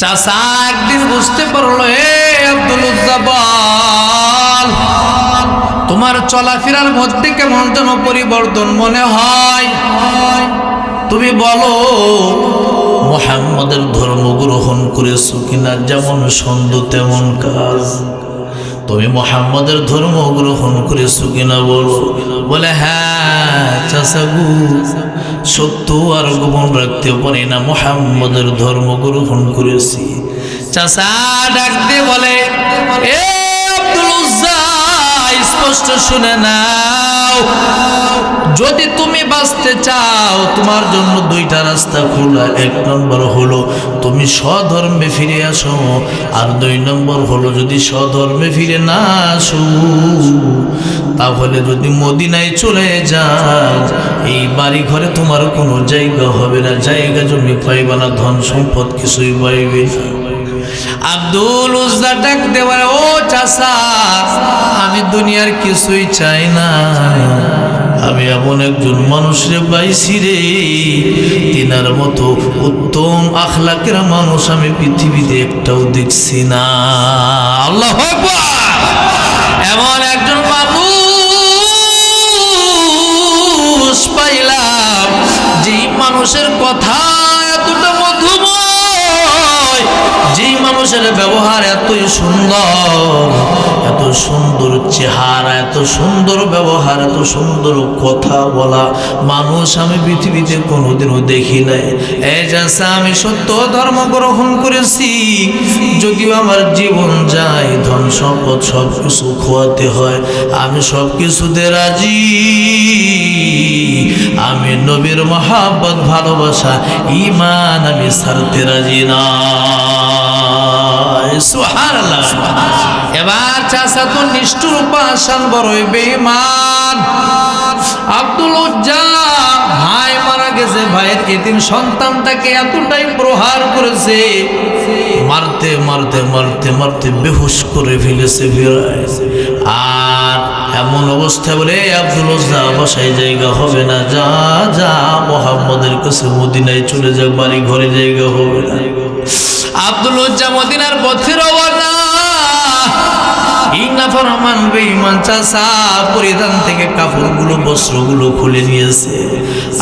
চাচা একদিন বুঝতে পারলো, হে আব্দুল উজ্জাবাল, তোমার চলাফেরার মধ্যে কেমন যেন পরিবর্তন মনে হয়। তুমি বলো, মুহাম্মাদের ধর্ম গ্রহণ করেছো কিনা? যেমন ছন্দ তেমন কাজ। তুমি মুহাম্মাদের ধর্ম গ্রহণ করেছো কিনা বলো। বলে, হ্যাঁ চাচা গো, সত্য আর গোপন রাখতে পারি না, মুহাম্মাদের ধর্ম গ্রহণ করেছি। চাচা ডাক দিয়ে বলে, এ আব্দুল উজ্জা, স্পষ্ট শুনে নাও, যদি তুমি বাঁচতে চাও তোমার জন্য দুইটা রাস্তা খোলা। এক নম্বর হলো তুমি স্বধর্মে ফিরে আসো, আর দুই নম্বর হলো যদি স্বধর্মে ফিরে না আসো তাহলে যদি মদিনায় চলে যাও, এই বাড়ি ঘরে তোমার কোনো জায়গা হবে না, জায়গা জমি পাইবে না, ধন সম্পদ কিছুই পাইবে না। আব্দুল উজ্জা ডাক দেওয়ার, ও চাচা, আমি দুনিয়ার কিছুই চাই না, আমি এমন একজন মানুষরে পাইছি রে, তিনার মতো উত্তম আখলাকের মানুষ আমি পৃথিবীতে একটাও দেখছি না। আল্লাহু আকবার! এমন একজন মানুষ পাইলাম, যেই মানুষের কথা এতটা মধুময়, যেই মানুষের ব্যবহার এতই সুন্দর, এত সুন্দর চেহারা, এত সুন্দর ব্যবহার, এত সুন্দর কথা বলা মানুষ আমি পৃথিবীতে কোনোদিনও দেখি নাই। এই চাচা, আমি সত্য ধর্ম গ্রহণ করেছি, যদিও আমার জীবন যায়, ধন সম্পদ সব কিছু খোয়াতে হয়, আমি সব কিছুতে রাজি, আমি নবীর মহাব্বত, ভালোবাসা, ঈমান আমি ছাড়তে রাজি না। সুবহানাল্লাহ। এবার চাচা তো নিষ্ঠুর, পাষাণ, বড়ই বেঈমান। আব্দুল উজ্জা ভাই মারা গেছে, ভাইয়ের এতিম সন্তানটাকে এতটাই প্রহার করেছে, মারতে মারতে মারতে মারতে বেহুশ করে ফেলেছে। আর এমন অবস্থায় বলে, আব্দুল উজ্জা বসায় জায়গা হবে না, যা যা মুহাম্মাদের কাছে মদিনায় চলে যা, বাড়ি ঘরে জায়গা হবে না। আব্দুল উজ্জা মদিনার পথে রওনা। নাফরমান বেঈমান চাচা পরিধান থেকে কাপড়গুলো, বস্ত্রগুলো খুলে নিয়েছে।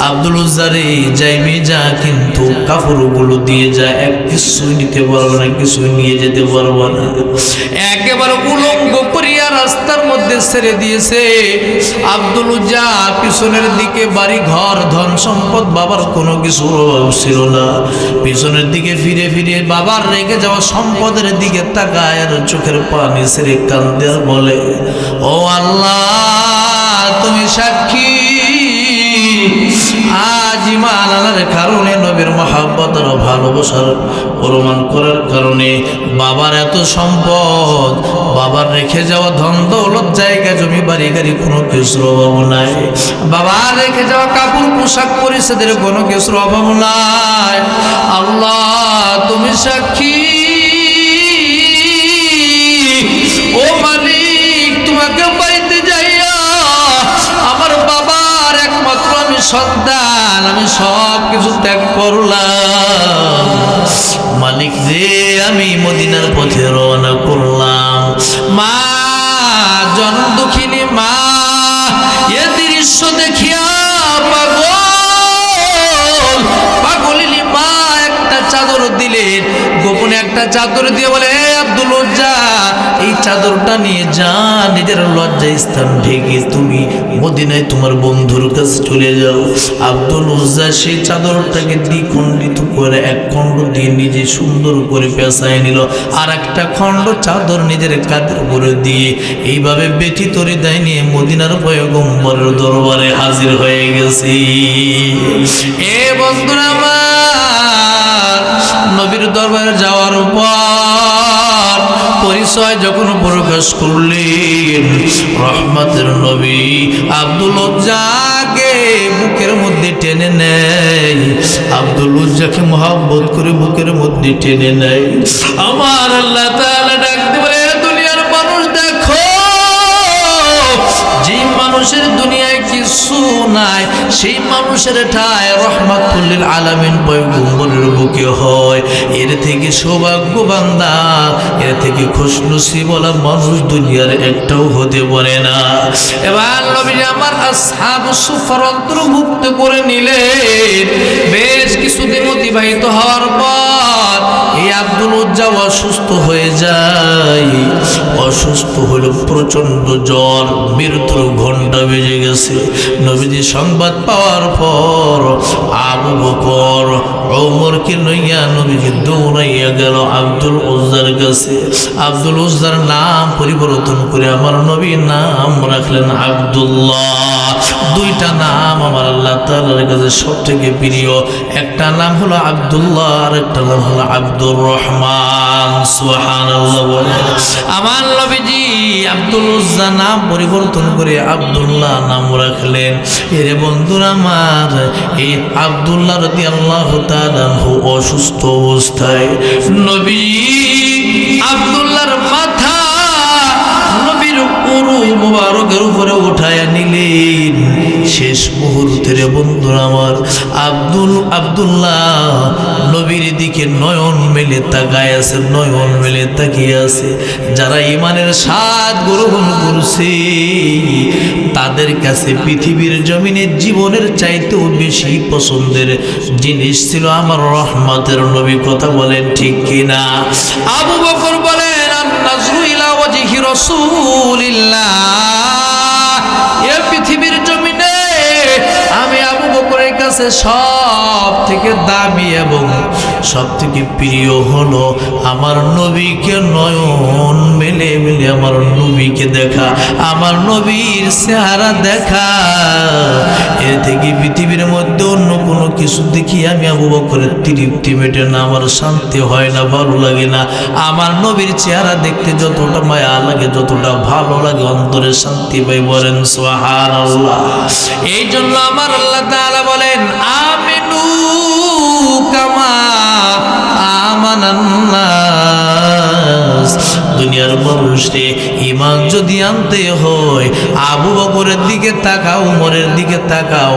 আব্দুল উজ্জা রে, যাইবি যা, কিন্তু কাপড়গুলো দিয়ে যা, এক কিছুই নিতে পারবো না, কিছুই নিয়ে যেতে পারবো না। একেবারে উলঙ্গ করিয়া রাস্তার মধ্যে ছেড়ে দিয়েছে। আব্দুল উজ্জা পিছনের দিকে বাড়ি ঘর, ধন সম্পদ, বাবার কোনো কিছুর অভাব ছিল না। পিছনের দিকে ফিরে ফিরে বাবার রেখে যাওয়া সম্পদের দিকে তাকায়, আর চোখের পানি ছেড়ে কান্দে আর বলে, ও আল্লাহ, তুমি সাক্ষী, আজ ঈমান আনার কারণে, নবীর মহব্বত আর ভালোবাসার প্রমাণ করার কারণে, বাবার এত সম্পদ, বাবার রেখে যাওয়া ধন দৌলত, জায়গা জমি বাড়ি গাড়ি কোনো কিছুর অভাব নাই, বাবার রেখে যাওয়া কাপড় পোশাক পরিচ্ছদের কোনো কিছুর অভাব নাই। আল্লাহ তুমি সাক্ষী, ও মালিক, তোমাকে পাইতে যাইয়া আমার বাবার একমাত্র আমি সন্তান, আমি সব কিছু ত্যাগ করলাম। মালিক রে, আমি মদিনার পথে রওনা করলাম। মা, জনম দুঃখিনী মা, এ দৃশ্য দেখিয়া পাগলিনী মা একটা চাদর দিলেন, গোপনে একটা চাদর দিয়ে বলে, হে আব্দুল উজ্জা, এই চাদরটা নিয়ে যা, নিজের লজ্জা স্থান ঢেকে তুমি মদিনায় তোমার বন্ধুর কাছে চলে যাও। আব্দুল উজ্জা সেই চাদরটাকে দ্বিখণ্ডিত করে এক খণ্ড দিয়ে নিজে সুন্দর করে পেঁচায় নিল, আর একটা খণ্ড চাদর নিজের কাঁধের উপরে দিয়ে এইভাবে ব্যথিত হৃদয় নিয়ে মদিনার পয়গম্বরের দরবারে হাজির হয়ে গেছি। এ বন্ধুরা আমার, নবীর দরবারে যাওয়ার পর পরিচয় যখন প্রকাশ করলেন, রহমতের নবী আব্দুল উজ্জাকে বুকের মধ্যে টেনে নেয়, আব্দুল উজ্জাকে মহব্বত করে বুকের মধ্যে টেনে নেয়। আমার আল্লাহ তাআলা ডাক দিয়ে, দুনিয়ার মানুষ দেখো, যে মানুষের দুনিয়ায় কিছু কিচ্ছু নাই, সেই মানুষের ঠায় রহমাতুল লিল আলামিন পয়গম্বরের বুকে হয়। এর থেকে সৌভাগ্যবান্দা, এর থেকে খুশনসিবওয়ালা মানুষ দুনিয়ার একটাও হতে পারে না। এবার নবী আমার আসহাব সুফার অন্তর্ভুক্ত করে নিলেন। বেশ কিছুদিন অতিবাহিত হওয়ার পর এই আব্দুল উজ্জা অসুস্থ হয়ে যায়। অসুস্থ হলো, প্রচন্ড জ্বর, মৃত্যুর ঘন্টা বেজে গেছে। নবীজি সংবাদ পাওয়ার পর আবু বকর ওমরকে লইয়া নবীজি দৌড়াইয়া গেল আব্দুল উজ্জার কাছে। আব্দুল উজ্জার নাম পরিবর্তন করে আমার নবীর নাম রাখলেন আব্দুল্লাহ। দুইটা নাম আমার আল্লাহ তাআলার কাছে সবথেকে প্রিয়। একটা নাম হলো আব্দুল্লাহ, আর একটা নাম হলো আব্দুর রহমান। সুবহানাল্লাহ বলেন। আমার নবীজি আব্দুল উজ্জা নাম পরিবর্তন করে আব্দুল্লাহ নাম রাখলেন। এরে বন্ধুরা আমার, এই আব্দুল্লাহ রাদিয়াল্লাহু তাআলা অসুস্থ অবস্থায় নবী আব্দুল্লাহর মাথা নবীর পুরো মুবারকের উপরে উঠায়া নিলেন। শেষ মুহূর্তের বন্ধুরা আমার, আব্দুল্লাহ নবীর দিকে নয়ন মেলে তাকায় আছে, নয়ন মেলে তাকিয়ে আছে। যারা ইমানের স্বাদ গ্রহণ করছে তাদের কাছে পৃথিবীর জমিনের জীবনের চাইতেও বেশি পছন্দের জিনিস ছিল আমার রহমতের নবী। কথা বলেন ঠিক কিনা? আবু বকর বলেন, আন-নাজরু ইলা ওয়াজহি রাসূলিল্লাহ। এই পৃথিবীর জমিনে আমি আবু বকরের কাছে সব থেকে দামি এবং সব থেকে প্রিয় হলো আমার নবীকে নয়ন মেলে মেলে আমার নবীকে দেখা, আমার নবীর চেহারা দেখা। এর থেকে পৃথিবীর মধ্যে অন্য কোনো কিছু দেখি আমি আবু বকরের তৃপ্তি মেটে না, আমার শান্তি হয় না, ভালো লাগে না। আমার নবীর চেহারা দেখতে যতটা মায়া লাগে, যতটা ভালো লাগে, অন্তরে শান্তি পাই। বলেন সুবহানাল্লাহ। এই জন্য আমার আল্লাহ তাআলা বলেন, আমিনু কামা আমানান নাস। দুনিয়ার মানুষকে ঈমান যদি আনতে হয়, আবু বকরের দিকে তাকাও, উমরের দিকে তাকাও,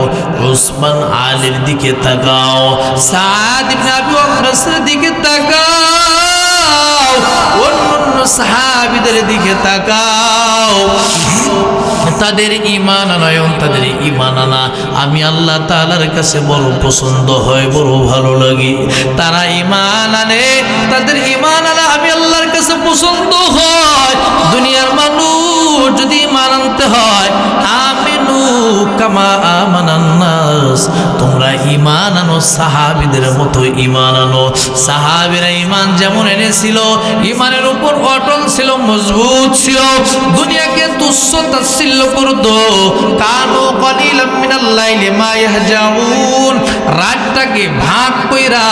উসমান আলীর দিকে তাকাও, সাদ ইবনে আবি ওয়াক্কাসের দিকে তাকাও, অন্যান্য সাহাবীদের দিকে তাকাও। তাদের ঈমান আনয়ন, তাদের ঈমান আনা আমি আল্লাহ তাআলার কাছে বড় পছন্দ হয়, বড় ভালো লাগে। তারা ঈমান আনে, তাদের ঈমান আনা আমি আল্লাহর কাছে পছন্দ হয়। দুনিয়ার মানুষ যদি ঈমান আনতে হয়, আমিনু কামা আমানান নাস, তোমরা ঈমান আনো সাহাবীদের মতো ঈমান আনো। সাহাবীরা ঈমান যেমন এনেছিল, ঈমানের উপর অটল ছিল, মজবুত ছিল, দুনিয়াকে তুচ্ছ তাচ্ছিল্য করতো। কানু কলিলাম মিনাল লাইলি মা ইয়াহজাউন, রাতটাকে ভাগ কইরা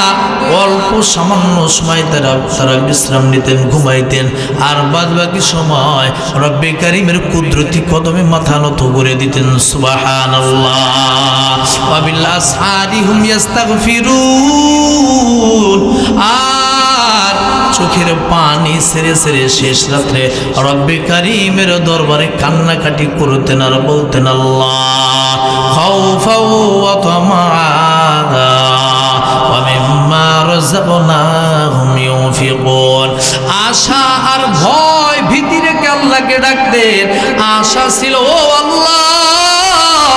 অল্প সামান্য সময় তারা বিশ্রাম নিতেন, ঘুমাইতেন, আর বাদ বাকি সময় রব্বে কারীমের কুদরতি কদমে মাথা নত করে দিতেন। সুবহানাল্লাহ। ওয়া বিল আসহারি হুম ইস্তাগফিরুন, আর চোখের পানি ছেড়ে ছেড়ে শেষ রাত্রে রব্বে কারীমের দরবারে কান্নাকাটি করতেন আর বলতেন, আল্লাহ খাউফা ওয়া তামা ওয়া মিম্মা রাযাকনাহুম ইউনফিকুন। আশা আর ভয় ভীতি রেখে আল্লাহকে ডাকতেন। আশা ছিল, ও আল্লাহ,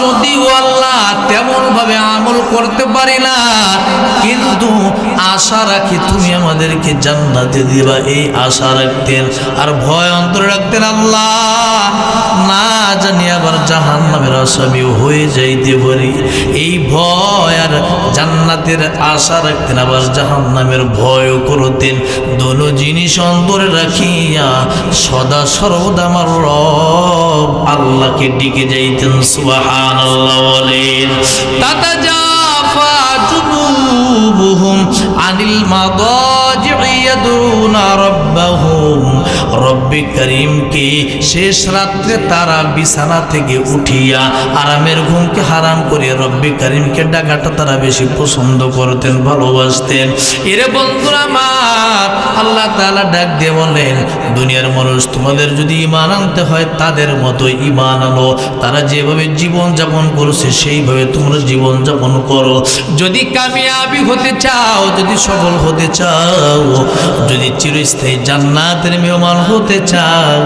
যদিও আল্লাহ তেমন ভাবে আমল করতে পারি না, কিন্তু আশা রাখি তুমি আমাদেরকে জান্নাতে দিবা, এই আশা রাখতেন। আর ভয় অন্তরে রাখতেন, আল্লাহ না জানি আবার জাহান্নামের আসামি হয়ে যাইতে পারি, এই ভয়। আর জান্নাতের আশা রাখতেন, আবার জাহান্নামের ভয়ও করতেন। দোনো জিনিস অন্তরে রাখিয়া সদা সর্বদা আমার রব আল্লাহকে ডেকে যাইতেন। সুবহানাল্লাহ বলেন। তাতাজাফা জুনুবুহুম আনিল মাদাজি'i ইয়াদুনা রাব্বাহুম, রব্বে কারীমকে শেষ রাত্রে তারা বিছানা থেকে উঠিয়া আরামের ঘুমকে হারাম করে রব্বে কারীমকে ডাকাটা তারা বেশি পছন্দ করতেন, ভালোবাসতেন। এরে বন্ধুরা আমার, আল্লাহ আল্লাহ তাআলা ডাক দিয়ে বলেন, দুনিয়ার মানুষ তোমাদের যদি ঈমান আনতে হয় তাদের মতো ঈমান আনো। তারা যেভাবে জীবন যাপন করছে সেইভাবে তোমরা জীবন যাপন করো। যদি কামিয়াবি হতে চাও, যদি সফল হতে চাও, যদি চিরস্থায়ী জান্নাতের মেহমান হতে চাও,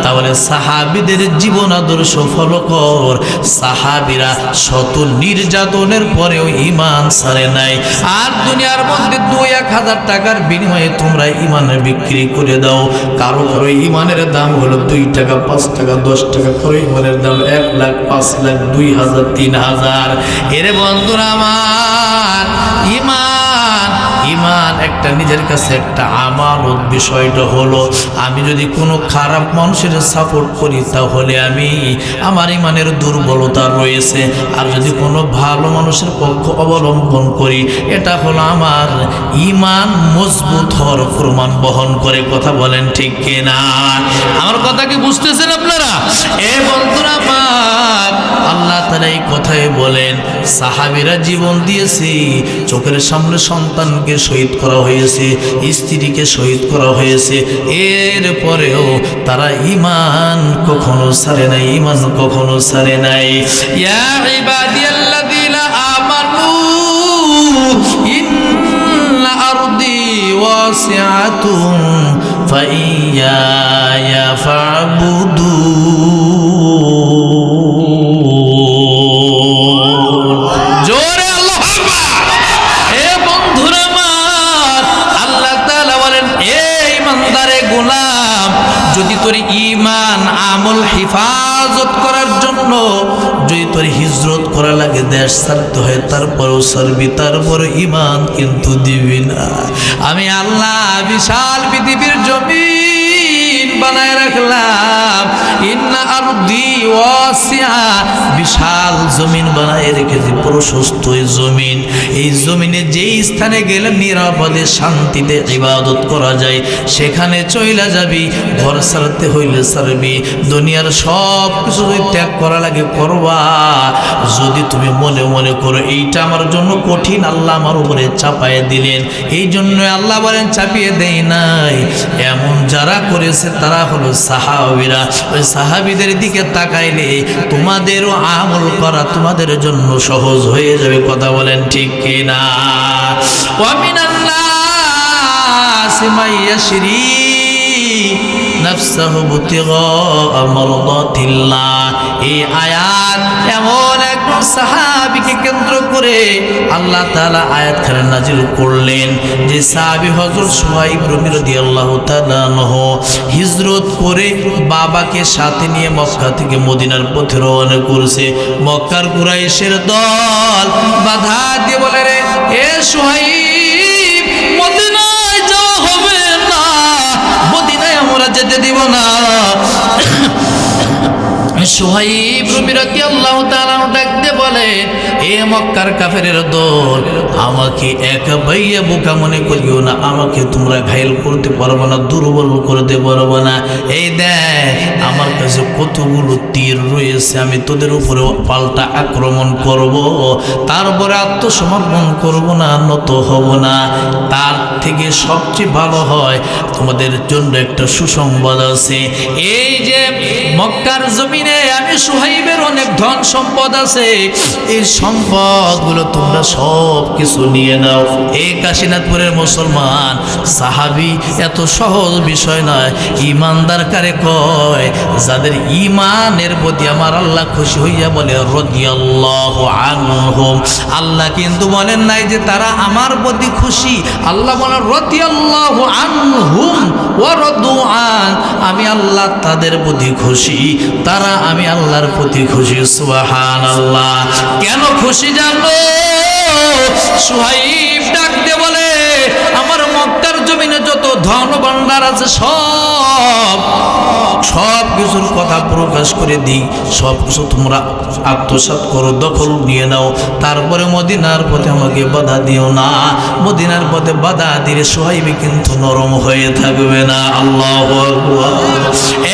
তাহলে সাহাবীদের জীবন আদর্শ ফলো কর। সাহাবীরা শত নির্যাতনের পরেও ঈমান ছাড়ে নাই। আর দুনিয়ার মধ্যে 2-1 টাকার বিনিময়ে তোমরা ঈমান বিক্রি করে দাও। কারো কারো ঈমানের দাম হলো 2 টাকা, 5 টাকা, 10 টাকা, কারো ঈমানের দাম 1 লাখ, 5 লাখ, 2000, 3000। এরে বন্ধুরা আমার, ঈমান একটা নিজের কাছে একটা আমানত। বিষয়টা হলো আমি যদি কোনো খারাপ মানুষের সাপোর্ট করি তাহলে আমার ঈমানের দুর্বলতা রয়েছে, আর যদি কোনো ভালো মানুষের পক্ষ অবলম্বন করি এটা হলো আমার ঈমান মজবুত হওয়ার প্রমাণ বহন করে। কথা বলেন ঠিক কিনা? আমার কথা কি বুঝতেছেন আপনারা? বন্ধুরা আমার, আল্লাহ তাআলা এই কথাই বলেন, সাহাবীরা জীবন দিয়েছে, চোখের সামনে সন্তানকে শহীদ করা হয়েছে, স্ত্রীকে শহীদ করা হয়েছে, এরপরেও তারা ঈমান কখনো ছাড়ে নাই, ঈমান কখনো ছাড়ে নাই। ইয়া ইবাদিয়াল্লাযীনা আমানু ইন্না আরদি ওয়াসিআতুন ফাইয়ায়া ফা'বুদুন। যদি তোর ঈমান আমল হিফাজত করার জন্য যদি তোর হিজরত করা লাগে, দেশ ছাড়তে হয়, তারপরেও ছাড়বি, তারপরে ঈমান কিন্তু দিবি না। আমি আল্লাহ বিশাল পৃথিবীর জমিন বানায় রাখলাম, ইন্না আরদি ওয়াসিআ, বিশাল জমিন বানায় রেখেছি, প্রশস্ত জমিন। এই জমিনে যেই স্থানে গেলে নিরাপদে শান্তিতে ইবাদত করা যায় সেখানে চইলা যাবি। ঘর ছাড়তে হইলে ছাড়বি, দুনিয়ার সব কিছু যদি ত্যাগ করা লাগে করবা। যদি তুমি মনে মনে করো এইটা আমার জন্য কঠিন, আল্লাহ আমার উপরে চাপায় দিলেন, এই জন্য আল্লাহ বলেন চাপিয়ে দেয় নাই। এমন যারা করেছে তারা হলো সাহাবীরা। ওই সাহাবীদের দিকে তাকাইলে তোমাদেরও আমল করা তোমাদের জন্য সহজ হয়ে যাবে। কথা বলেন ঠিক কিনা? ওয়া মিনান নাসি মাইয়াশরি নাফসাহু ইবতিগা মারদাতিল্লাহ। এই আয়াত এমন একজন সাহাবীকে কেন্দ্র করে আল্লাহ তাআলা আয়াতখানা নাজিল করলেন, যে সাহাবী হযরত সুহাইব রাদিয়াল্লাহু তাআলা আনহু হিজরত করে বাবাকে সাথে নিয়ে মক্কা থেকে মদিনার পথে রওনা করেছে। মক্কার কুরাইশের দল বাধা দিয়ে বলে, রে এ সুহাইব, মদিনায় যাওয়া হবে না, মদিনায় আমরা যেতে দিব না। সুহাইব রাদিয়াল্লাহু তাআলা ডাকতে বলে, এ মক্কার কাফেরের দল, আমাকে একা ভাইয়া বোকা মনে করিও না, আমাকে তোমরা ঘায়েল করতে পারবে না, দুর্বল করতে পারবে না। এই দেখ আমার কাছে কতগুলো তীর রয়েছে, আমি তোদের উপরে পাল্টা আক্রমণ করব, তারপরে আত্মসমর্পণ করব না, নত হব না। তার থেকে সবচেয়ে ভালো হয় তোমাদের জন্য একটা সুসংবাদ আছে। এই যে মক্কার জমিনে আমি সুহাইবের অনেক ধন সম্পদ আছে, এই সম্পদগুলো তোমরা সব কিছু নিয়ে নাও। এই কাশীনাথপুরের মুসলমান সাহাবী এত সহজ বিষয় নয়। ঈমানদার কারে কয়? যাদের ঈমানের প্রতি আমার আল্লাহ খুশি হইয়া বলে রাদিয়াল্লাহু আনহুম। আল্লাহ কিন্তু বলেন নাই যে তারা আমার প্রতি খুশি, আল্লাহ বলেন রাদিয়াল্লাহু আনহুম ওয়া রাদু আন, আমি আল্লাহ তাদের প্রতি খুশি, তারা আমি আল্লাহর প্রতি খুশি। সুবহানাল্লাহ। কেন খুশি জানো? সুহাইব ডাকতে বলে, আমার মক্কার জমিনে যত ধন ভান্ডার আছে সব কিছুর কথা প্রকাশ করে দিই, সব কিছু তোমরা আত্মসাৎ করো, দখল নিয়ে নাও, তারপরে মদিনার পথে আমাকে বাধা দিও না। মদিনার পথে বাধা দিলে সুহাইব কিন্তু নরম হয়ে থাকবে না। আল্লাহু আকবার।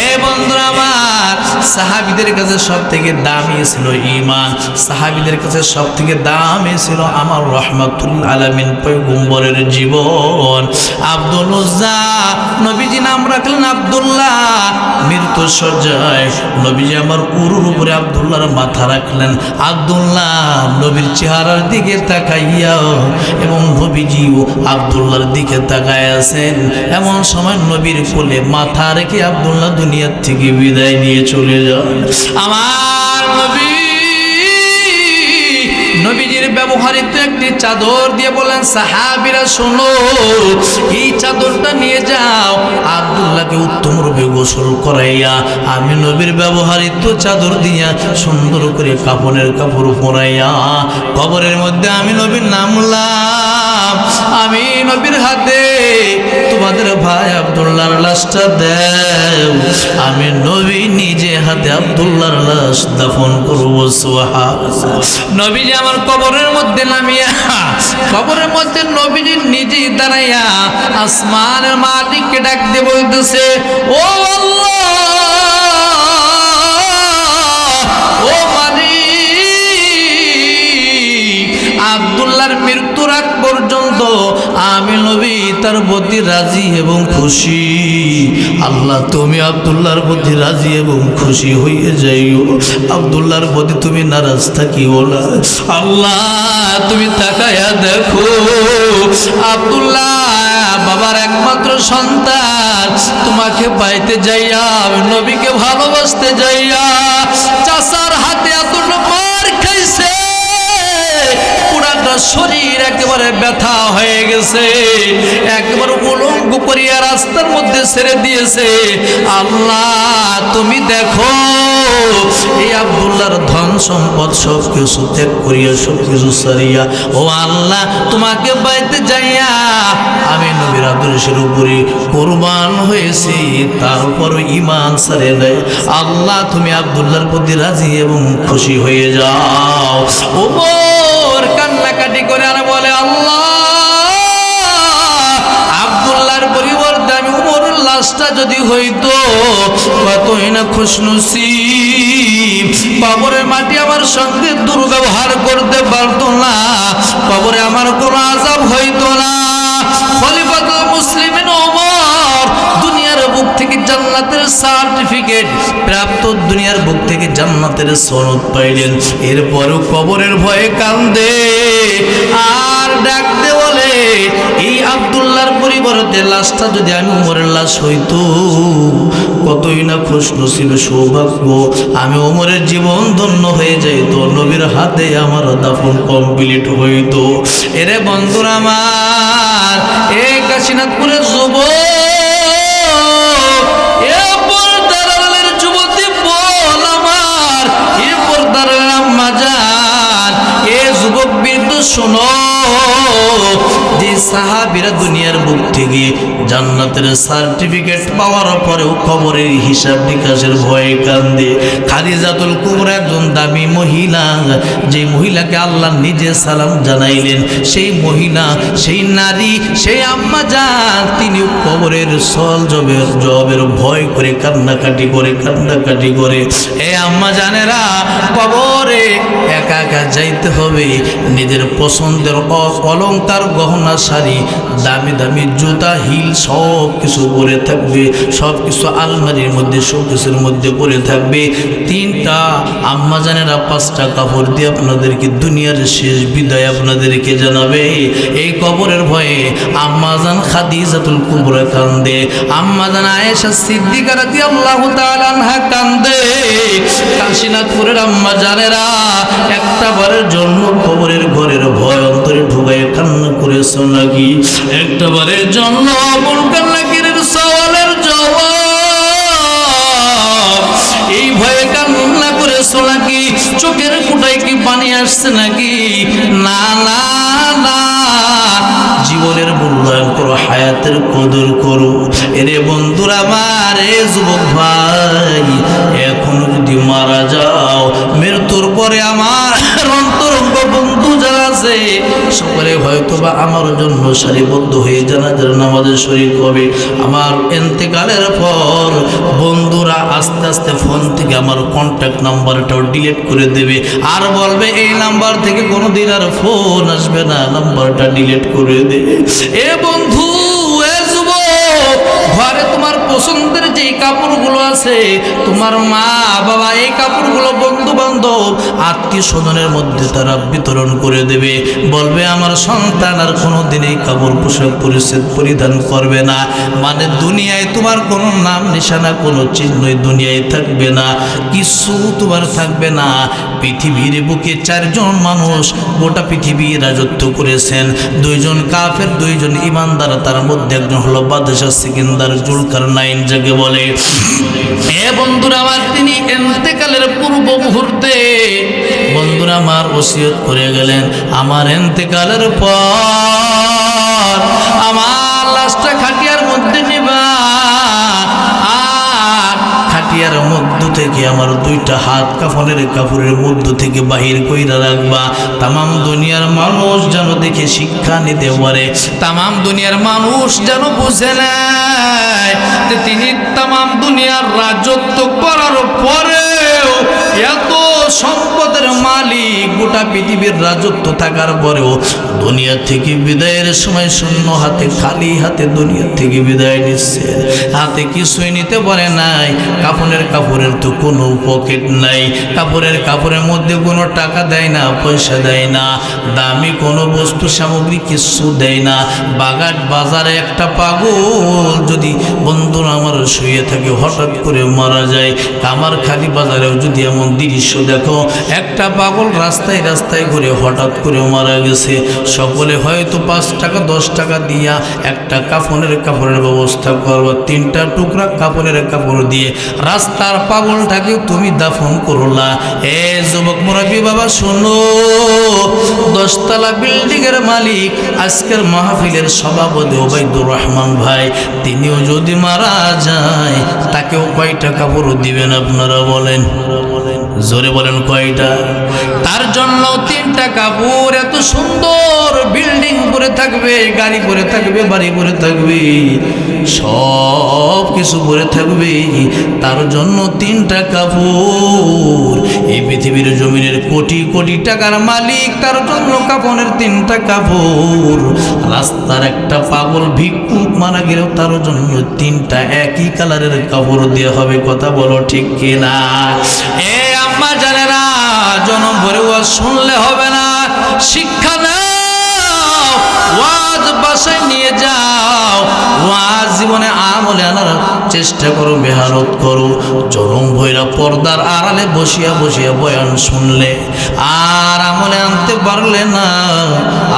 এ বন্ধুরা আমার, সাহাবীদের কাছে সব থেকে দামি ছিল ঈমান, সাহাবীদের কাছে সব থেকে দামি ছিল আমার রহমাতুল আলামিন পয়গম্বরের জীবন। আব্দুল উজ্জা নবীজি নাম রাখলেন আব্দুল্লাহ, মৃত্যু সজ্জায় নবীজি আমার উরুর উপরে আব্দুল্লাহর মাথা রাখলেন। আব্দুল্লাহ নবীর চেহারার দিকে তাকাইয়া এবং নবীজিও আব্দুল্লাহর দিকে তাকায় আছেন। এমন সময় নবীর কোলে মাথা রেখে আব্দুল্লাহ দুনিয়ার থেকে বিদায় নিয়ে চলে যান। আমার নবীজির ব্যবহারিত একটি চাদর দিয়ে বলেন, সাহাবীরা শোনো, এই চাদরটা নিয়ে যাও, আব্দুল্লাহকে উত্তম রূপে গোসল করাইয়া আমি নবীর ব্যবহারিত চাদর দিয়া সুন্দর করে কাফনের কাপড় পরাইয়া কবরের মধ্যে আমি নবীর নামলাম। আমি নবীর হাতে তোমাদের ভাই আব্দুল্লাহর লাশটা দেও, আমি নবী নিজে হাতে আব্দুল্লাহর লাশ দাফন করব। সুবহানাল্লাহ। নবীজি আমার কবরের মধ্যে নামিয়া, কবরের মধ্যে নবীজি নিজে দাঁড়াইয়া আসমানের মালিককে ডাক দিয়ে বলতেছে, ও আল্লাহ, ও মালিক, আব্দুল্লাহর মৃত্যুর আগ পর্যন্ত আমি নবী তার প্রতি রাজি এবং খুশি। আল্লাহ তুমি আব্দুল্লাহর প্রতি রাজি এবং খুশি হয়ে যাইও, আব্দুল্লাহর প্রতি তুমি নারাজ থাকিও না। আল্লাহ তুমি তাকায়া দেখো, আব্দুল্লাহ বাবার একমাত্র সন্তান, তোমাকে পাইতে যাইয়া আমি নবীকে ভালোবাসতে যাইয়া চাচার হাতে এত মার খাইছে, পুরাটা শরীর একেবারে ব্যথা হয়ে গেছে, একবার উলঙ্গ করিয়া রাস্তার মধ্যে ছেড়ে দিয়েছে। আল্লাহ তুমি দেখো, এই আব্দুল্লাহর ধন সম্পদ সব কিছু ত্যাগ করিয়া সব কিছু সারিয়া ও আল্লাহ তোমাকে পাইতে যাইয়া আমি নবীর আদর্শের উপরে কুরবান হয়েছি, তারপর ঈমান ছাড়ে নাই। আল্লাহ তুমি আব্দুল্লাহর প্রতি রাজি এবং খুশি হয়ে যাও। ওমর কান্নাকাটি করে আর বলে, আল্লাহ আব্দুল্লাহর পরিবর্তে আমি উমরের লাশটা যদি হইতো, কতই না খুশনসিব, কবরের মাটি আমার সঙ্গে দুর্ব্যবহার করতে পারতো না, কবরে আমার কোনো আযাব হইতো না। খলিফাতুল মুসলিমিন ওমর দুনিয়ার বুক থেকে জান্নাতের সার্টিফিকেট প্রাপ্ত, দুনিয়ার বুক থেকে জান্নাতের সনদ পাইলেন, এরপরও কবরের ভয়ে কান্দে আর ডাকতে বলে, এই আব্দুল্লাহর পরিবর্তে লাশটা যদি আমি ওমরের লাশ হইতো, কতই না খুশনসিব সৌভাগ্য, আমি ওমরের জীবন ধন্য হয়ে যাইতো, নবীর হাতে আমার দাফন কমপ্লিট হইতো। এরে বন্ধুরা আমার, এ কাশীনাথপুরের যুবক, এ পর্দার আড়ালের যুবতী বল আমার, এ পর্দার আম্মা জান, এ যুবক বৃদ্ধ শোনো, যে সাহাবীরা দুনিয়ার বুক থেকে জান্নাতের সার্টিফিকেট পাওয়ার পরেও কবরের হিসাব নিকাশের ভয়ে কান্দে, খাদিজাতুল কুবরা একজন দামি মহিলা, যে মহিলাকে আল্লাহ নিজে সালাম জানাইলেন, সেই মহিলা, সেই নারী, সেই আম্মা জান, তিনি কবরের সল জবের ভয় করে কান্নাকাটি করে। এ আম্মা জানেরা, কবরে একা একা যাইতে হবে, নিজের পছন্দের অলংকার, গহনা, শাড়ি, দামি দামি জুতা, হিল সব কিছু পরে থাকবে, সব কিছু আলমারির মধ্যে শোকেসের মধ্যে পরে থাকবে। তিনটা আম্মা জানেরা পাঁচটা কাপড় দিয়ে আপনাদেরকে দুনিয়ার শেষ বিদায় আপনাদেরকে জানাবে। এই কবরের ভয়ে আম্মা জান খাদিজাতুল কুবরা কান্দে, আম্মা জান আয়েশা সিদ্দিকা রাদিয়াল্লাহু তাআলা আনহা কান্দে। কাশীনাথপুরের আম্মা জানেরা একটা বারের জন্য কবরের ঘরের ভয় অন্তরে ঢুকায় কান্না করেছো নাকি? একটা বারের জন্য মন কান্নাকির সওয়ালের জবাব, এই ভয়ে কান্না করেছো নাকি? চোখের কোটায় কি পানি আসছে নাকি? না না না, জীবনের মূল্যায়ন করো, হায়াতের কদর করো। এরে বন্ধুরা আমার, এ যুবক ভাই, এখন যদি মারা যাও, মৃত্যুর পরে আমার অন্তরঙ্গ বন্ধু যারা আছে আছে সকলে হয়তোবা আমার জন্য সারিবদ্ধ হয়ে জানাজার নামাজে শরীক হবে। আমার ইন্তেকালের পর বন্ধুরা আস্তে আস্তে ফোন থেকে আমার কন্ট্যাক্ট নাম্বারটাও ডিলিট করে দেবে, আর বলবে এই নাম্বার থেকে কোনোদিন আর ফোন আসবে না, নাম্বারটা ডিলিট করে দে। এ বন্ধু, এ যুবক, ঘরে তোমার পছন্দের যে কাপড়গুলো আছে, তোমার মা বাবা এই কাপড়গুলো বন্ধু বান্ধব আত্মীয় স্বজনের মধ্যে তারা বিতরণ করে দেবে, বলবে আমার সন্তান আর কোনোদিন এই কাপড় পোশাক পরিধান করবে না। মানে দুনিয়ায় তোমার কোনো নাম নিশানা, কোনো চিহ্নই দুনিয়ায় থাকবে না, কিছু তোমার থাকবে না। পৃথিবীর বুকে 4 জন মানুষ গোটা পৃথিবী রাজত্ব করেছেন, 2 জন কাফের, 2 জন ইমানদার, তার মধ্যে একজন হলো বাদশাহ সিকান্দার জুলকারনাইন যাকে বলে। এ বন্ধুরা আমার, তিনি ইন্তেকালের পূর্ব মুহূর্তে বন্ধুরা আমার ওসিয়ত করে গেলেন, আমার ইন্তেকালের পর আমার লাশটা খাটিয়ার মধ্যে নিবা, আর খাটিয়ার মধ্য থেকে আমার 2টা হাত কাফনের কাপড়ের মধ্য থেকে বাহির কইরা রাখবা। তামাম দুনিয়ার মানুষ যেন দেখে শিক্ষা নিতে পারে, তামাম দুনিয়ার মানুষ যেন বুঝে নেয় যে তিনি তামাম দুনিয়ার রাজত্ব করার পরেও, এত সম্পদের মালিক, গোটা পৃথিবীর রাজত্ব থাকার পরেও দুনিয়া থেকে বিদায়ের সময় শূন্য হাতে, খালি হাতে দুনিয়া থেকে বিদায় নিচ্ছে। হাতে কিছুই নিতে পারে নাই, কাপড়ের তো কোনো পকেট নাই, কাপড়ের মধ্যে কোনো টাকা দেয় না, পয়সা দেয় না, দামি কোনো বস্তু সামগ্রী কিছু দেয় না। বাগাট বাজারে একটা পাগল যদি বন্ধুরা আমার শুয়ে থাকে, হঠাৎ করে মারা যায়। কামারখালী বাজারেও যদি এমন দৃশ্য দেখো, একটা পাগল রাস্তায় রাস্তায় ঘুরে হঠাৎ করে মারা গেছে, সকলে হয়তো 5 টাকা 10 টাকা দিয়া একটা কাপড়ের ব্যবস্থা করবো, 3টা টুকরা কাপড়ের কাপড় দিয়ে রাস্তার পাগলটাকে তুমি দাফন করলা। এ যুবক মুরব্বী বাবা শোনো, 10 তলা বিল্ডিং এর মালিক, আজকের মাহফিলের সভাপতি ওবাইদুর রহমান ভাই, তিনিও যদি মারা যায় তাকেও কয়টা কাপড় দিবেন আপনারা বলেন? জোরে বলেন কয়টা? তার জন্য 3টা কাপড়, এত সুন্দর বিল্ডিং পরে থাকবে, গাড়ি পরে থাকবে, বাড়ি পরে থাকবে, সব কিছু পরে থাকবে, তার জন্য 3টা কাপড়। এই পৃথিবীর জমিনের কোটি কোটি টাকার মালিক, তার জন্য কাপড়ের 3টা কাপড়। রাস্তার একটা পাগল ভিক্ষুক মারা গেলেও তার জন্য 3টা একই কালারের কাপড় দেওয়া হবে। কথা বলো ঠিক কিনা? এ আম্মা জানেরা, জনম ভরে ওয়াজ শুনলে হবে না, শিক্ষা নাও, ওয়াজ বাসায় নিয়ে যাও, ওয়াজ জীবনে আমলে আনার চেষ্টা করো, মেহনত করো। জনম ভৈরা পর্দার আড়ালে বসিয়া বসিয়া বয়ান শুনলে আর আমলে আনতে পারলে না,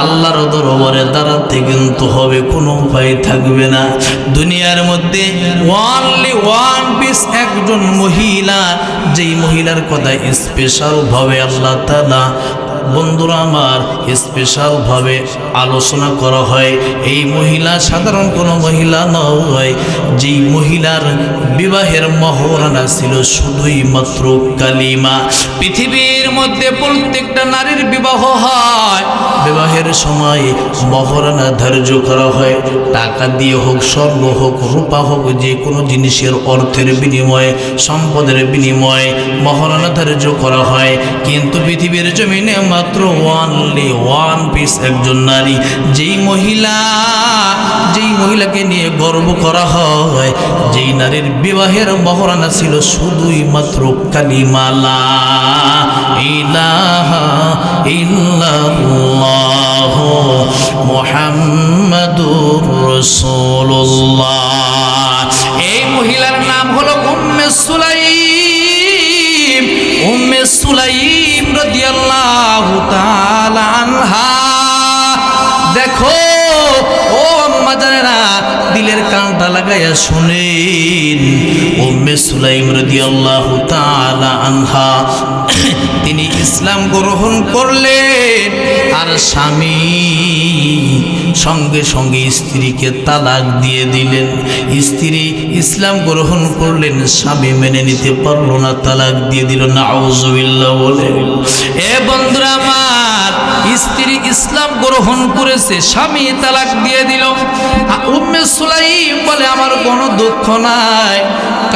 আল্লাহর দরবারে দাঁড়াতে কিন্তু হবে, কোনো উপায় থাকবে না। দুনিয়ার মধ্যে অনলি ওয়ান পিস একজন মহিলা, যেই মহিলার কথা স্পেশাল ভাবে আল্লাহ তাআলা বন্ধুরা আমার স্পেশাল ভাবে আলোচনা করা হয়। এই মহিলা সাধারণ কোনো মহিলা নয়, যেই মহিলার বিবাহের মহরানা ছিল শুধুই মাত্র কালিমা। পৃথিবীর মধ্যে প্রত্যেকটা নারীর বিবাহ হয়, বিবাহের সময় মহরানা ধার্য করা হয়, টাকা দিয়ে হোক, স্বর্ণ হোক, রূপা হোক, যে কোনো জিনিসের অর্থের বিনিময়ে, সম্পদের বিনিময়ে মহরানা ধার্য করা হয়। কিন্তু পৃথিবীর জমিনে মাত্র অনলি ওয়ান পিস একজন নারী, যেই মহিলাকে নিয়ে গর্ব করা হয়, যেই নারীর বিবাহের মহরানা ছিল শুধুই মাত্র কালিমা লা ইলাহা ইল্লাল্লাহু মুহাম্মাদুর রাসূলুল্লাহ। এই মহিলার নাম হলো উম্মে সুলাইম রাদিয়াল্লাহু তাআলা আনহা। দেখো ও আম্মা জানেরা, দিলের কানটা লাগাইয়া শুনেন, উম্মে সুলাইম রাদিয়াল্লাহু তাআলা আনহা তিনি ইসলাম গ্রহণ করলেন, আর স্বামী সঙ্গে সঙ্গে স্ত্রীকে তালাক দিয়ে দিলেন। স্ত্রী ইসলাম গ্রহণ করলেন, স্বামী মেনে নিতে পারলো না, তালাক দিয়ে দিল। নাউজুবিল্লাহ বলে। এ বন্ধুরা আমার, আমার স্ত্রী ইসলাম গ্রহণ করেছে, স্বামী তালাক দিয়ে দিল। উম্মে সুলাইম বলে আমার কোনো দুঃখ নাই,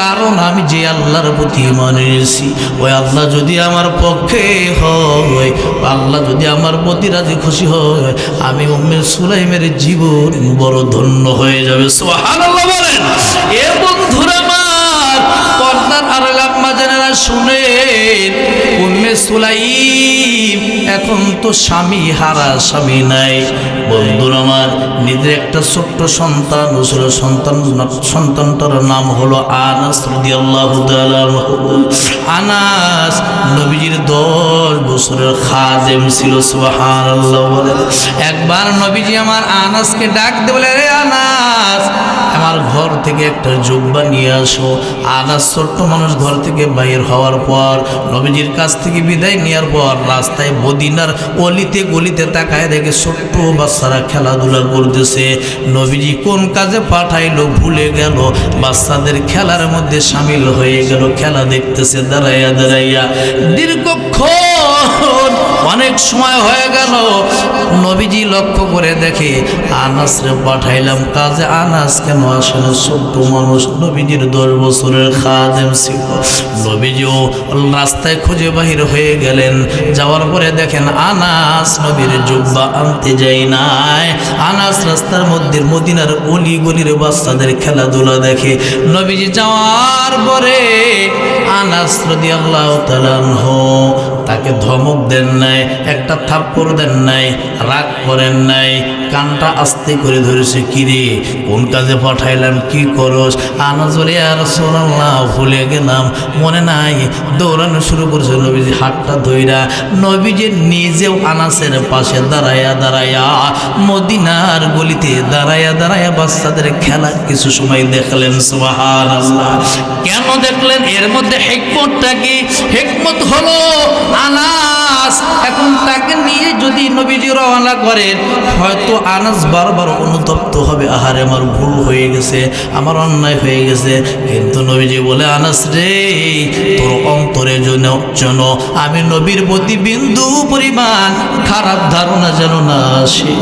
কারণ আমি যে আল্লাহর প্রতি ঈমান এনেছি ওই আল্লাহ যদি আমার পক্ষে হয়, আল্লাহ যদি আমার প্রতি রাজি খুশি হয়, আমি উম্মে সুলাইমের জীবন বড় ধন্য হয়ে যাবে। সুবহানাল্লাহ বলেন। এ বন্ধুরা আমার, পর্দার আড়াল আম্মা জানেরা শুনেন, উম্মে সুলাইম এখন তো স্বামী হারা, স্বামী নাই। বন্ধুরা আমার, নিজের একটা ছোট্ট সন্তান ছিল, সন্তানটার নাম হলো আনাস রাদিয়াল্লাহু তাআলা আনহু। আনাস নবীজির 10 বছরের খাদেম ছিল। সুবহানাল্লাহ বলেন। একবার নবীজি আমার আনাসকে ডাক দিয়ে বলে, রে আনাস, আমার ঘর থেকে একটা জুব্বা নিয়ে আসো। আনাস ছোট্ট মানুষ ঘর থেকে বাইর হওয়ার পর নবীজির কাছ থেকে বিদায় নেওয়ার পর রাস্তায় মদিনার অলিতে গলিতে তাকায় দেখে ছোট্ট বাচ্চারা খেলাধুলা করতেছে। নবীজি কোন কাজে পাঠাইলো ভুলে গেল, বাচ্চাদের খেলার মধ্যে সামিল হয়ে গেল, খেলা দেখতেছে দাঁড়াইয়া দাঁড়াইয়া। দীর্ঘক্ষণ অনেক সময় হয়ে গেল, নবীজি লক্ষ্য করে দেখে আনাসরে পাঠাইলাম কাজে, আনাস কেন আসে না? ছোট্ট মানুষ, নবীজির 10 বছরের খাদেম ছিল। নবীজিও রাস্তায় খুঁজে বাহির হয়ে গেলেন, যাওয়ার পরে দেখেন আনাস নবীর জুব্বা আনতে যায় নাই। আনাস রাস্তার মধ্যে মদিনার অলি গলির বাচ্চাদের খেলাধুলা দেখে। নবীজি যাওয়ার পরে আনাস রাদিয়াল্লাহু তাআলা আনহু তাকে ধমক দেন নাই, একটা থাপ্পড় দেন নাই, রাগ করেন নাই, কানটা আস্তে করে ধরেছে। কিরে, কোন কাজে পাঠাইলাম, কি করস? আনাস বলে, ইয়া রাসূলুল্লাহ, ভুলে গেলাম, মনে নাই। দৌড়ানো শুরু করছে নবীজি হাতটা ধইরা। নবীজি নিজেও আনাসের পাশে দাঁড়ায়া দাঁড়ায়া মদিনার গলিতে দাঁড়ায়া দাঁড়ায়া বাচ্চাদের খেলা কিছু সময় দেখলেন। সুবহানাল্লাহ। কেন দেখলেন? এর মধ্যে হিকমতটা কি? হিকমত হলো আনাস এখন তাকে নিয়ে যদি নবীজি রওনা করেন, হয়তো আনাস বারবার অনুতপ্ত হবে, আহারে আমার ভুল হয়ে গেছে, আমার অন্যায় হয়ে গেছে। কিন্তু নবীজি বলে, আনাস রে, তোর অন্তরে যেন আমি নবীর প্রতি বিন্দু পরিমাণ খারাপ ধারণা যেন না আসে,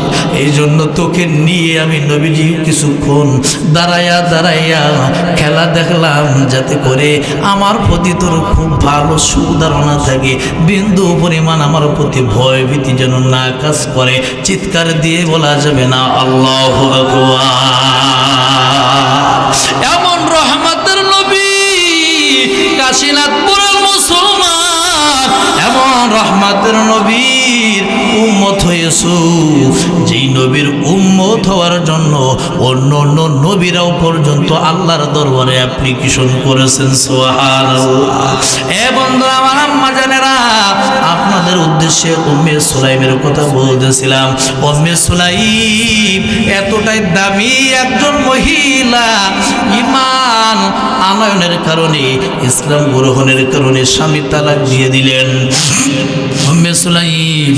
এই জন্য তোকে নিয়ে আমি নবীজি কিছুক্ষণ দাঁড়াইয়া দাঁড়াইয়া খেলা দেখলাম, যাতে করে আমার প্রতি তোর খুব ভালো সুধারণা থাকে, বিন্দু পরিমাণ আমার প্রতি ভয় ভীতি যেন না কাজ করে। চিৎকার দিয়ে বলা যাবে না আল্লাহু আকবার। এমন রহমতের নবী কাশীনাথপুরের মুসলমান, এমন রহমতের নবীর উম্মত হয়েছো, যেই নবীর উম্মত হওয়ার জন্য অন্য অন্য নবীরাও পর্যন্ত আল্লাহর দরবারে অ্যাপ্লিকেশন করেছেন। সুবহানাল্লাহ। এ বন্ধুরা আমার, আম্মা জানেরা, আপনাদের উদ্দেশ্যে উম্মে সুলাইমের কথা বলতেছিলাম। উম্মে সুলাইম এতটাই দামি একজন মহিলা, ঈমান আনয়নের কারণে, ইসলাম গ্রহণের কারণে স্বামী তালাক দিয়ে দিলেন। উম্মে সুলাইম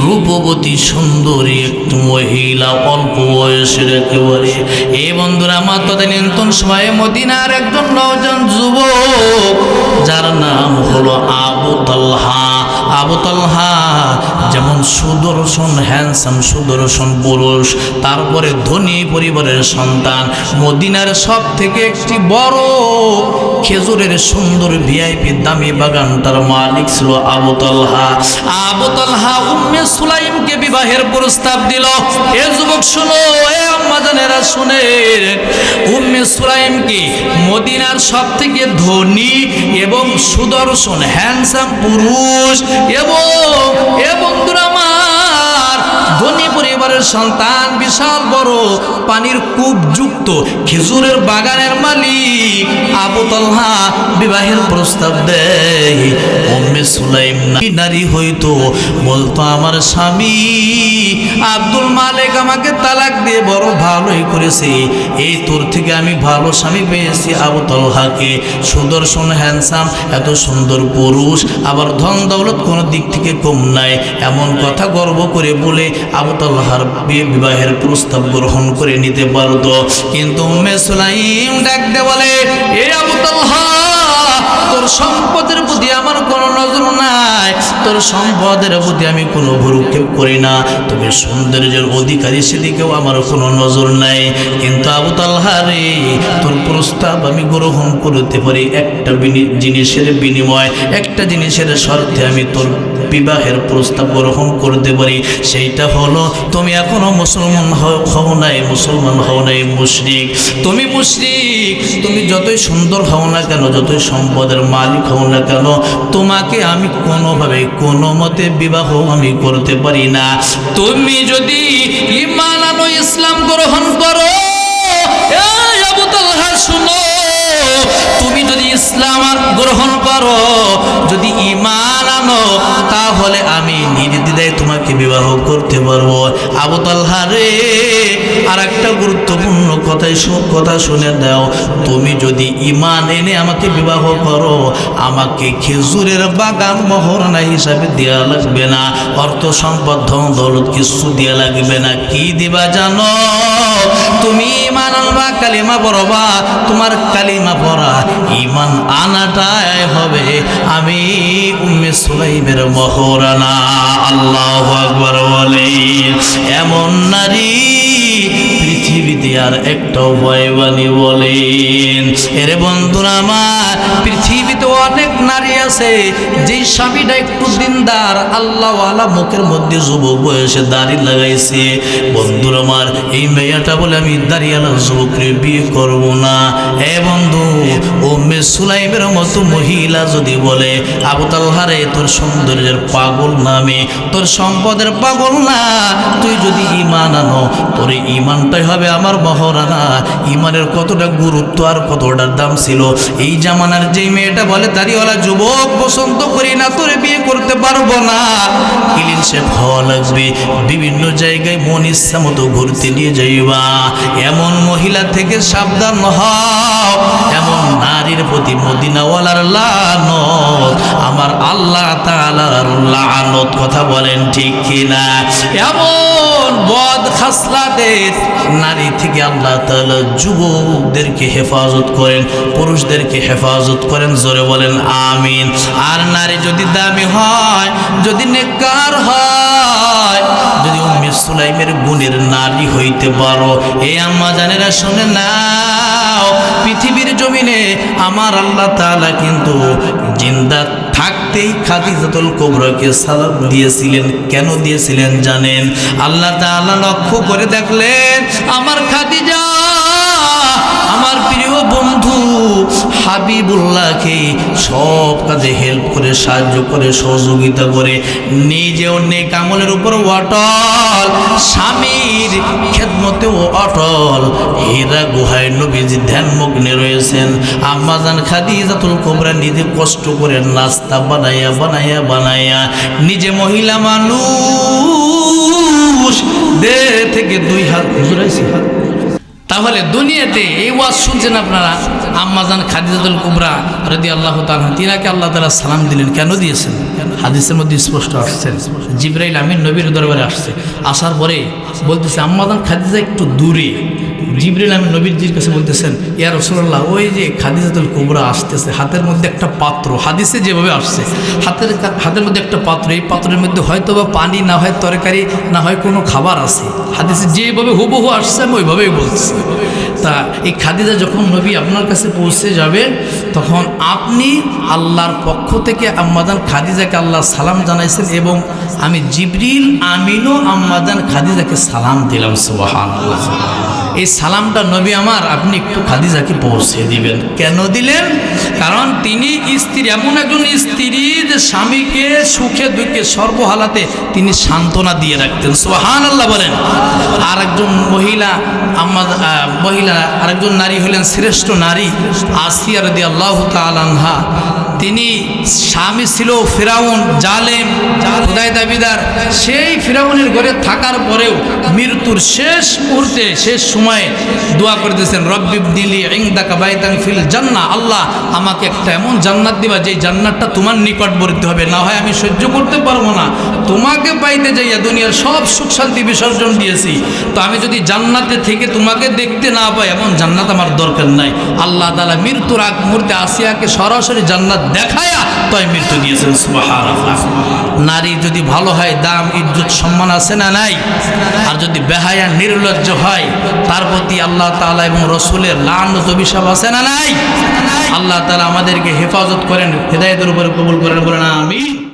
রূপবতী সুন্দরী একটি মহিলা, অল্প বয়সের একেবারে। এই বন্ধুরা আমার, তদানীন্তন সময়ে মদিনার একজন নওজোয়ান যুবক, যার নাম হলো আবু তালহা। আবু তালহা যেমন সুদর্শন, হ্যান্ডসাম, সুদর্শন পুরুষ, তারপরে ধনী পরিবারের সন্তান, মদিনার সব থেকে একটি বড় খেজুরের সুন্দর ভিআইপি দামি বাগানটার মালিক ছিল আবু তালহা। আবু তালহা উম্মে সুলাইমকে বিবাহের প্রস্তাব দিল। এ যুবক শুনো, এ আম্মা জানেরা শুনেন, উম্মে সুলাইমকে মদিনার সব থেকে ধনী এবং সুদর্শন হ্যান্ডসাম পুরুষ এবং বন্ধুরা আমার, ধনী পরিবারের সন্তান, বিশাল বড় পানির কূপ যুক্ত খেজুরের বাগানের মালিক আবু তালহা বিবাহের প্রস্তাব দেয়। উম্মে সুলাইম নারী হইতো, বলতো আমার স্বামী আব্দুল মালিক আমাকে তালাক দিয়ে বড় ভালোই করেছে, এই তোর থেকে আমি ভালো স্বামী পেয়েছি আবু তালহাকে, সুদর্শন হ্যান্ডসাম, এত সুন্দর পুরুষ, আবার ধন দৌলত কোনো দিক থেকে কম নাই, এমন কথা গর্ব করে বলে আবু তালহার বিবাহের প্রস্তাব গ্রহণ করে নিতে পারত। কিন্তু উম্মে সুলাইম ডাক দে বলে, এ আবু তালহা, তোর সম্পদের প্রতি আমার কোনো নজর নাই, তোর সম্পদের প্রতি আমি কোনো ভ্রুক্ষেপ করি না, তুমি সৌন্দর্যের অধিকারী সেদিকেও আমার কোনো নজর নাই। কিন্তু আবু তালহা রে, তোর প্রস্তাব আমি গ্রহণ করতে পারি একটা জিনিসের বিনিময়, একটা জিনিসের শর্তে আমি তোর বিবাহের প্রস্তাব গ্রহণ করতে পারি। সেইটা হলো তুমি এখনো মুসলমান হও নাই, মুসলমান হও নাই, মুশরিক। তুমি মুশরিক, তুমি যতই সুন্দর হও না কেন, যতই সম্পদের মালিক হও না কেন, তোমাকে আমি কোনোভাবে কোনো মতে বিবাহ আমি করতে পারি না। তুমি যদি ঈমান আনো, ইসলাম গ্রহণ করো, এই আবু তালহা শুনো, তুমি যদি ইসলাম গ্রহণ করো, যদি ঈমান আনো, তাহলে আমি নির্দ্বিধায় তোমাকে বিবাহ করতে পারবো। আবু তালহা রে, আর একটা গুরুত্বপূর্ণ কথা শুনে দাও, তুমি যদি ঈমান এনে আমাকে বিবাহ করো, আমাকে খেজুরের বাগান মহরনা হিসাবে দেওয়া লাগবে না, অর্থ সম্পদ ধন দৌলত কিছু দেওয়া লাগবে না। কি দিবা জানো? তুমি ঈমান আনবা, কালিমা পড়বা, তোমার কালিমা পড়া ঈমান আনাটাই হবে আমি উম্মে সুলাইমের মহরানা। আল্লাহু আকবার বলেন। এমন নারী পৃথিবীতে আর একটাও ভয়বানী বলেন। এরে বন্ধুরা আমার, পৃথিবীতে অনেক নারী আছে যেই স্বামীটা একটু দিনদার, আল্লাহওয়ালা, মুখের মধ্যে যুবক বয়সে দাড়ি লাগাইছে, বন্ধুরা আমার, এই মেয়েটা বলে আমি দাড়িওয়ালা যুবককে বিয়ে করব না। এ বন্ধু, উম্মে সুলাইমের মতো মহিলা যদি বলে আবু তালহা রে, তোর সৌন্দর্যের পাগল না আমি, তোর সম্পদের পাগল না, তুই যদি ঈমান আনো, তোর ঈমানটাই হবে আমার মহরানা। ঈমানের কতটা গুরুত্ব আর কতটা দাম ছিল। এই জামানার যেই মেয়েটা বলে দাড়িওয়ালা যুবক পছন্দ করি না, তোরে বিয়ে করতে পারবো না, ক্লিন শেভ হওয়া লাগবে, বিভিন্ন জায়গায় মন ইচ্ছা মতো ঘুরতে নিয়ে যাইবা, এমন মহিলা থেকে সাবধান হও। এমন নারীর প্রতি মদিনাওয়ালার লানত, আমার আল্লাহ তাআলার লানত। কথা বলেন ঠিক কিনা? এমন বদ খাসলাতের নারী থেকে আল্লাহ তাআলা যুবকদেরকে হেফাজত করেন, পুরুষদেরকে হেফাজত করেন। জোরে বলেন আমিন। আর নারী যদি দামি হয়, যদি নেককার হয়, যদি উম্মে সুলাইমের গুণের নারী হইতে পারো, এই আম্মা জানেরা শুনে নাও, পৃথিবীর জমিনে আমার আল্লাহ তাআলা কিন্তু জিন্দা থাকতেই খাদিজাতুল কুবরাকে সালাম দিয়েছিলেন। কেন দিয়েছিলেন জানেন? আল্লাহ তাআলা লক্ষ্য করে দেখলেন, আমার খাদিজা, আমার প্রিয় বন্ধু হাবিবুল্লাহকে সব কাজে হেল্প করে, সাহায্য করে, সহযোগিতা করে, নিজেও নেক আমলের উপর অটল, স্বামীর খেদমতেও অটল। হীরা গুহায় নবীজি ধ্যানমগ্নে রয়েছেন। আম্মাজান খাদিজাতুল কুবরা নিজে কষ্ট করে নাস্তা বানাইয়া নিজে মহিলা মানুষ 1.5 থেকে 2 হাত জুড়াইছে। তাহলে দুনিয়াতে এই ওয়াজ শুনছেন আপনারা, আম্মাজান খাদিজাতুল কুবরা রাদিয়াল্লাহু তাআলা, তিনাকে আল্লাহ তাআলা সালাম দিলেন। কেন দিয়েছেন? হাদিসের মধ্যে স্পষ্ট আসছেন, জিবরাইল আমিন নবীর দরবারে আসছে, আসার পরে বলতেছে আম্মাজান খাদিজা একটু দূরে। জিবরাইল আমিন নবীর কাছে বলতেছেন, ইয়া রাসূলুল্লাহ, ওই যে খাদিজাতুল কুবরা আসতেছে, হাতের মধ্যে একটা পাত্র, হাদিসে যেভাবে আসছে, হাতের মধ্যে একটা পাত্র, এই পাত্রের মধ্যে হয়তো বা পানি, না হয় তরকারি, না হয় কোনো খাবার আছে। হাদিসে যেভাবে হুবহু আসছে আমি ওইভাবেই বলছি। তা এই খাদিজা যখন নবী আপনার কাছে পৌঁছে যাবেন, তখন আপনি আল্লাহর পক্ষ থেকে আম্মাজান খাদিজাকে আল্লাহ সালাম জানাইছেন, এবং আমি জিবরিল আমিনও আম্মাজান খাদিজাকে সালাম দিলাম। সুবহানাল্লাহ। এই সালামটা নবী আমার আপনি একটু খাদিজাকে পৌঁছে দিবেন। কেন দিলেন? কারণ তিনি স্ত্রী, এমন একজন স্ত্রী যে স্বামীকে সুখে দুঃখে সর্বহালাতে তিনি সান্ত্বনা দিয়ে রাখতেন। সুবহানাল্লাহ বলেন। আরেকজন মহিলা আরেকজন নারী হলেন শ্রেষ্ঠ নারী আসিয়া রাদিয়াল্লাহু তাআলা আনহা। তিনি স্বামী ছিল ফিরাউন, জালেম, খোদাই দাবিদার। সেই ফিরাউনের ঘরে থাকার পরেও মৃত্যুর শেষ মুহূর্তে, শেষ সময়ে দোয়া করতেছেন, রব্বিবনিলি ইনদাকা বাইতান ফিল জান্নাহ, আল্লাহ আমাকে একটা এমন জান্নাত দিবা যে জান্নাতটা তোমার নিকটবর্তী হবে, না হয় আমি সহ্য করতে পারবো না। তোমাকে পাইতে যাইয়া দুনিয়ার সব সুখ শান্তি বিসর্জন দিয়েছি, তো আমি যদি জান্নাতে থেকে তোমাকে দেখতে না পাই, এমন জান্নাত আমার দরকার নাই। আল্লাহ তাআলা মৃত্যুর আগ মুহূর্তে আসিয়াকে সরাসরি জান্নাত দেখায়া তাই মৃত্যু দিয়েছেন। সুবহানাল্লাহ। নারী যদি ভালো হয়, দাম ইজ্জত সম্মান আছে না নাই? আর যদি বেহায়া নির্লজ্জ হয়, তার প্রতি আল্লাহ তাআলা এবং রসুলের লানত অভিশাপ আছে না নাই? আল্লাহ তাআলা আমাদেরকে হেফাজত করেন, হেদায়েতের উপরে কবুল করেন, বলেন আমিন।